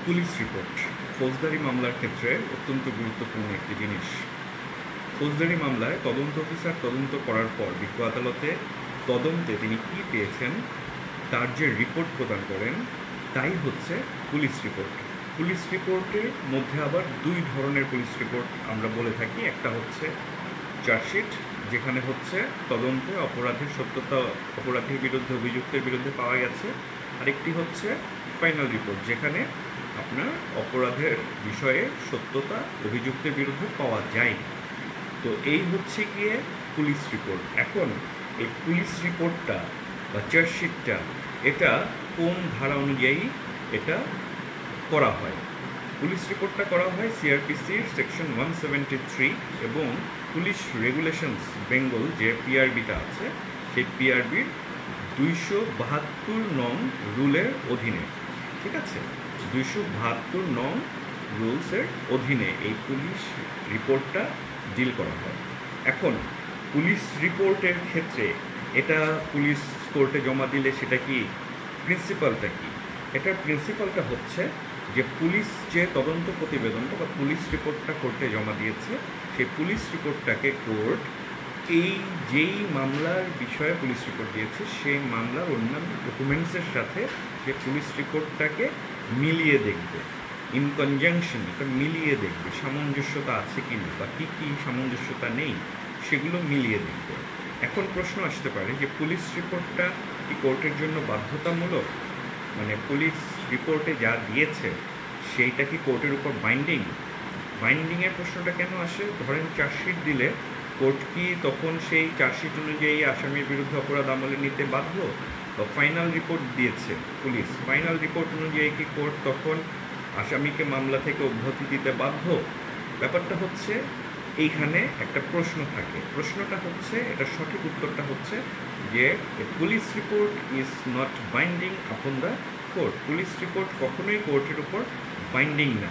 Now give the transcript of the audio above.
Police report ফৌজদারি মামলার ক্ষেত্রে অত্যন্ত গুরুত্বপূর্ণ একটি জিনিস। ফৌজদারি মামলায় তদন্ত অফিসার তদন্ত করার পর বিজ্ঞ আদালতে তদন্তে তিনি কী পেয়েছেন তার যে রিপোর্ট প্রদান করেন তাই হচ্ছে পুলিশ রিপোর্ট। পুলিশ রিপোর্টের মধ্যে আবার দুই ধরনের পুলিশ রিপোর্ট আমরা বলে থাকি। একটা হচ্ছে চার্জশিট, যেখানে হচ্ছে তদন্তে অপরাধের সত্যতা অপরাধীর বিরুদ্ধে অভিযুক্তের বিরুদ্ধে পাওয়া গেছে। আরেকটি হচ্ছে ফাইনাল রিপোর্ট, যেখানে আপনার অপরাধের বিষয়ে সত্যতা অভিযুক্তের বিরুদ্ধে পাওয়া যায়। তো এই হচ্ছে গিয়ে পুলিশ রিপোর্ট। এখন এই পুলিশ রিপোর্টটা বা চার্জশিটটা এটা কোন ধারা অনুযায়ী এটা করা হয়? পুলিশ রিপোর্টটা করা হয় সিআরপিসির সেকশন 173 এবং পুলিশ রেগুলেশনস বেঙ্গল যে পিআরবিটা আছে সেই পিআরবির 272 নং রুলের অধীনে। ঠিক আছে, 272 নং রুলসের অধীনে এই পুলিশ রিপোর্টটা ডিল করা হয়। এখন পুলিশ রিপোর্টের ক্ষেত্রে এটা পুলিশ কোর্টে জমা দিলে সেটা কি প্রিন্সিপালটা কি? এটার প্রিন্সিপালটা হচ্ছে যে পুলিশ যে তদন্ত প্রতিবেদনটা বা পুলিশ রিপোর্টটা কোর্টে জমা দিয়েছে সেই পুলিশ রিপোর্টটাকে কোর্ট এই যেই মামলার বিষয়ে পুলিশ রিপোর্ট দিয়েছে সেই মামলার অন্যান্য ডকুমেন্টসের সাথে যে পুলিশ রিপোর্টটাকে মিলিয়ে দেখবে, ইন কনজাংশন এটা মিলিয়ে দেখবে সামঞ্জস্যতা আছে কি না বা কী কী সামঞ্জস্যতা নেই সেগুলো মিলিয়ে দেখবে। এখন প্রশ্ন আসতে পারে যে পুলিশ রিপোর্টটা কি কোর্টের জন্য বাধ্যতামূলক? মানে পুলিশ রিপোর্টে যা দিয়েছে সেইটা কি কোর্টের উপর বাইন্ডিংয়ের প্রশ্নটা কেন আসে? ধরেন চার্জশিট দিলে কোর্ট কি তখন সেই চার্জশিট অনুযায়ী আসামির বিরুদ্ধে অপরাধ আমলে নিতে বাধ্য? বা ফাইনাল রিপোর্ট দিয়েছে পুলিশ, ফাইনাল রিপোর্ট অনুযায়ী কি কোর্ট তখন আসামিকে মামলা থেকে অব্যাহতি দিতে বাধ্য? ব্যাপারটা হচ্ছে এইখানে একটা প্রশ্ন থাকে। প্রশ্নটা হচ্ছে, এটা সঠিক উত্তরটা হচ্ছে যে police report is not binding upon the court. Police report কখনোই কোর্টের উপর বাইন্ডিং না।